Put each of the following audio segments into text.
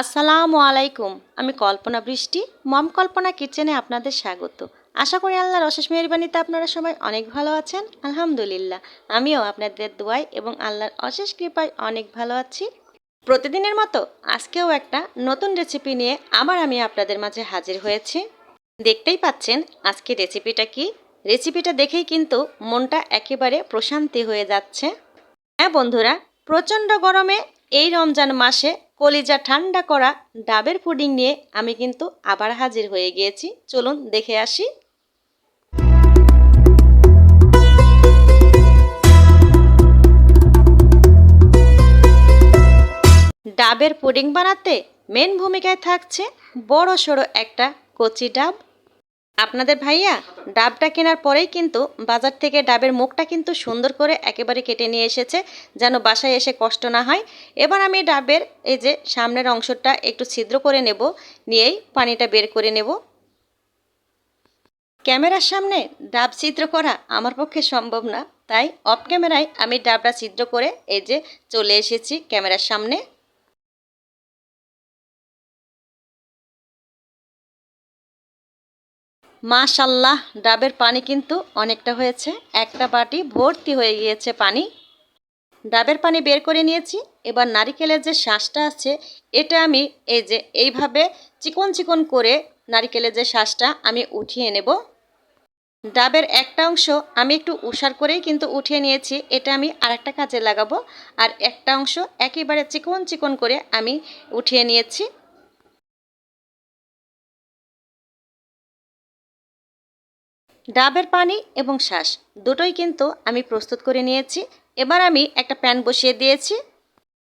আসসালামু আলাইকুম। আমি কল্পনা বৃষ্টি, মম কল্পনা কিচেনে আপনাদের স্বাগত। আশা করি আল্লাহর অশেষ মেহেরবানিতে আপনারা সবাই অনেক ভালো আছেন। আলহামদুলিল্লাহ, আমিও আপনাদের দোয়ায় এবং আল্লাহর অশেষ কৃপায় অনেক ভালো আছি। প্রতিদিনের মতো আজকেও একটা নতুন রেসিপি নিয়ে আবার আমি আপনাদের মাঝে হাজির হয়েছি। দেখতেই পাচ্ছেন আজকে রেসিপিটা কি। রেসিপিটা দেখেই কিন্তু মনটা একেবারে প্রশান্তি হয়ে যাচ্ছে। হ্যাঁ বন্ধুরা, প্রচণ্ড গরমে এই রমজান মাসে কলিজা ঠান্ডা করা ডাবের পুডিং নিয়ে আমি কিন্তু আবার হাজির হয়ে গিয়েছি। চলুন দেখে আসি। ডাবের পুডিং বানাতে মেন ভূমিকায় থাকছে বড় সড়ো একটা কচি ডাব। আপনাদের ভাইয়া ডাবটা কেনার পরেই কিন্তু বাজার থেকে ডাবের মুখটা কিন্তু সুন্দর করে একেবারে কেটে নিয়ে এসেছে, যেন বাসায় এসে কষ্ট না হয়। এবার আমি ডাবের এই যে সামনের অংশটা একটু ছিদ্র করে নেব, নিয়েই পানিটা বের করে নেব। ক্যামেরার সামনে ডাব ছিদ্র করা আমার পক্ষে সম্ভব না, তাই অফ ক্যামেরায় আমি ডাবটা ছিদ্র করে এই যে চলে এসেছি ক্যামেরার সামনে। মাশাল্লাহ, ডাবের পানি কিন্তু অনেকটা হয়েছে, একটা বাটি ভর্তি হয়ে গিয়েছে পানি। ডাবের পানি বের করে নিয়েছি। এবার নারিকেলের যে শাঁসটা আছে এটা আমি এই যে এইভাবে চিকন চিকন করে নারিকেলের যে শাঁসটা আমি উঠিয়ে নেব। ডাবের একটা অংশ আমি একটু উষার করেই কিন্তু উঠিয়ে নিয়েছি, এটা আমি আরেকটা কাজে লাগাবো। আর একটা অংশ একেবারে চিকন চিকন করে আমি উঠিয়ে নিয়েছি। ডাবের পানি এবং শাঁস দুটোই কিন্তু আমি প্রস্তুত করে নিয়েছি। এবার আমি একটা প্যান বসিয়ে দিয়েছি।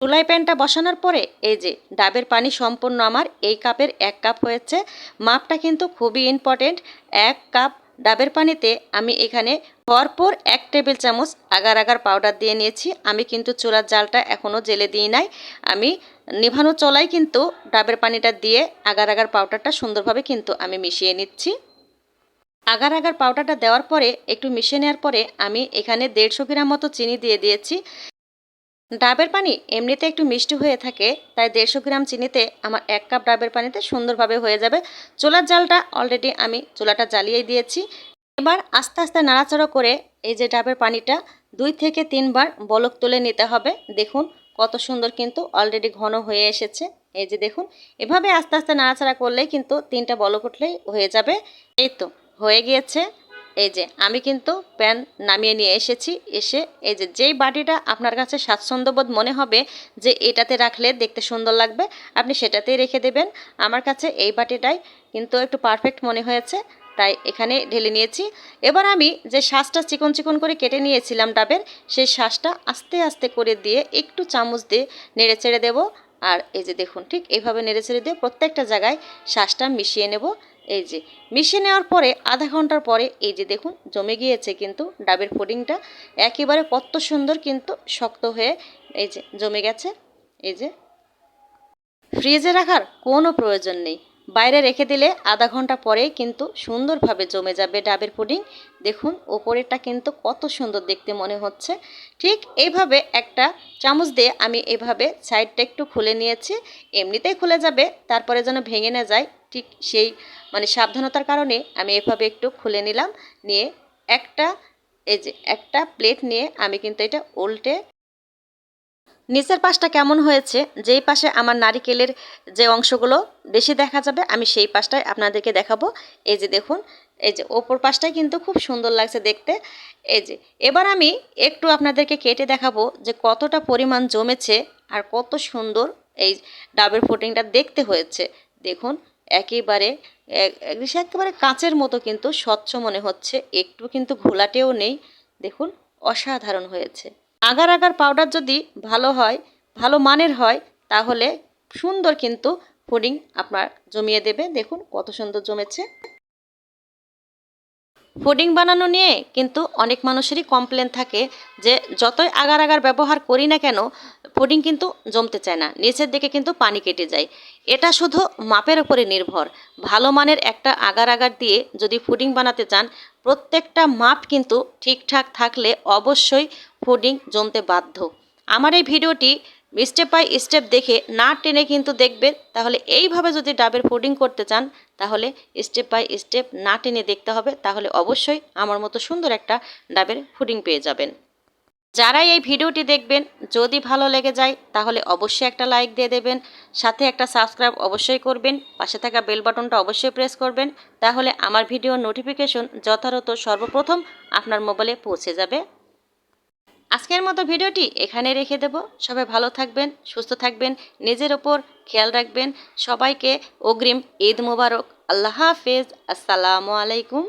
চুলায় প্যানটা বসানোর পরে এই যে ডাবের পানি সম্পূর্ণ আমার এই কাপের 1 কাপ হয়েছে। মাপটা কিন্তু খুবই ইম্পর্টেন্ট। 1 কাপ ডাবের পানিতে আমি এখানে ভরপুর 1 টেবিল চামচ আগার আগার পাউডার দিয়ে নিয়েছি। আমি কিন্তু চুলার জালটা এখনও জেলে দিই নাই, আমি নিভানো চলাই কিন্তু ডাবের পানিটা দিয়ে আগার আগার পাউডারটা সুন্দরভাবে কিন্তু আমি মিশিয়ে নিচ্ছি। আগার আগার পাউডারটা দেওয়ার পরে একটু মিশিয়ে নেওয়ার পরে আমি এখানে 150 গ্রাম মতো চিনি দিয়ে দিয়েছি। ডাবের পানি এমনিতে একটু মিষ্টি হয়ে থাকে, তাই 150 গ্রাম চিনিতে আমার 1 কাপ ডাবের পানিতে সুন্দরভাবে হয়ে যাবে। চুলার জালটা অলরেডি আমি চুলাটা জ্বালিয়ে দিয়েছি। এবার আস্তে আস্তে নাড়াচাড়া করে এই যে ডাবের পানিটা 2 থেকে 3 বার বলক তুলে নিতে হবে। দেখুন কত সুন্দর কিন্তু অলরেডি ঘন হয়ে এসেছে। এই যে দেখুন, এভাবে আস্তে আস্তে নাড়াচাড়া করলেই কিন্তু 3টা বলক উঠলেই হয়ে যাবে। এই তো হয়ে গিয়েছে। এই যে আমি কিন্তু প্যান নামিয়ে নিয়ে এসেছি। এসে এই যে যেই বাটিটা আপনার কাছে স্বাচ্ছন্দ্যবোধ মনে হবে যে এটাতে রাখলে দেখতে সুন্দর লাগবে, আপনি সেটাতেই রেখে দেবেন। আমার কাছে এই বাটিটাই কিন্তু একটু পারফেক্ট মনে হয়েছে, তাই এখানে ঢেলে নিয়েছি। এবার আমি যে শাঁসটা চিকন চিকন করে কেটে নিয়েছিলাম ডাবের, সেই শাঁসটা আস্তে আস্তে করে দিয়ে একটু চামচ দিয়ে নেড়ে চেড়ে দেবো। আর এই যে দেখুন ঠিক এইভাবে নেড়ে চেড়ে দিয়ে প্রত্যেকটা জায়গায় শাঁসটা মিশিয়ে নেব। এই যে মিশিয়ে নেওয়ার পরে আধা ঘন্টার পরে এই যে দেখুন জমে গিয়েছে কিন্তু ডাবের পুডিংটা একেবারে কত সুন্দর কিন্তু শক্ত হয়ে এই যে জমে গেছে। এই যে ফ্রিজে রাখার কোনো প্রয়োজন নেই, বাইরে রেখে দিলে আধা ঘন্টা পরেই কিন্তু সুন্দরভাবে জমে যাবে ডাবের পুডিং। দেখুন ওপরেরটা কিন্তু কত সুন্দর দেখতে মনে হচ্ছে। ঠিক এইভাবে একটা চামচ দিয়ে আমি এভাবে সাইডটা একটু খুলে নিয়েছি। এমনিতেই খুলে যাবে, তারপরে যেন ভেঙে না যায় ঠিক সেই সাবধানতার কারণে আমি এভাবে একটু খুলে নিলাম। নিয়ে একটা এই যে একটা প্লেট নিয়ে আমি কিন্তু এটা উল্টে নিচের পাশটা কেমন হয়েছে, যেই পাশে আমার নারিকেলের যে অংশগুলো বেশি দেখা যাবে আমি সেই পাশটাই আপনাদেরকে দেখাবো। এই যে দেখুন, এই যে ওপর পাশটাই কিন্তু খুব সুন্দর লাগছে দেখতে। এই যে এবার আমি একটু আপনাদেরকে কেটে দেখাবো যে কতটা পরিমাণ জমেছে আর কত সুন্দর এই ডাবের পুডিংটা দেখতে হয়েছে। দেখুন একেবারে একেবারে কাঁচের মতো কিন্তু স্বচ্ছ মনে হচ্ছে, একটু কিন্তু ঘোলাটেও নেই। দেখুন অসাধারণ হয়েছে। আগার আগার পাউডার যদি ভালো হয়, ভালো মানের হয়, তাহলে সুন্দর কিন্তু পুডিং আপনার জমিয়ে দেবে। দেখুন কত সুন্দর জমেছে। পুডিং বানানো নিয়ে কিন্তু অনেক মানুষেরই কমপ্লেন থাকে যে যতই আগার আগার ব্যবহার করি না কেন পুডিং কিন্তু জমতে চায় না, নিচের দিকে কিন্তু পানি কেটে যায়। এটা শুধু মাপের উপরে নির্ভর। ভালো মানের একটা আগার আগার দিয়ে যদি পুডিং বানাতে চান, প্রত্যেকটা মাপ কিন্তু ঠিকঠাক থাকলে অবশ্যই পুডিং জমতে বাধ্য। আমার এই ভিডিওটি স্টেপ বাই স্টেপ দেখে না টেনে কিন্তু দেখবেন। তাহলে এইভাবে যদি ডাবের পুডিং করতে চান তাহলে স্টেপ বাই স্টেপ না টেনে দেখতে হবে, তাহলে অবশ্যই আমার মতো সুন্দর একটা ডাবের পুডিং পেয়ে যাবেন। যারা এই ভিডিওটি দেখবেন যদি ভালো লেগে যায় তাহলে অবশ্যই একটা লাইক দিয়ে দেবেন, সাথে একটা সাবস্ক্রাইব অবশ্যই করবেন, পাশে থাকা বেল বাটনটা অবশ্যই প্রেস করবেন, তাহলে আমার ভিডিওর নোটিফিকেশন যথাযথ সর্বপ্রথম আপনার মোবাইলে পৌঁছে যাবে। আজকের মতো ভিডিওটি এখানে রেখে দেব। সবাই ভালো থাকবেন, সুস্থ থাকবেন, নিজের ওপর খেয়াল রাখবেন। সবাইকে অগ্রিম ঈদ মোবারক। আল্লাহ হাফেজ। আসসালামু আলাইকুম।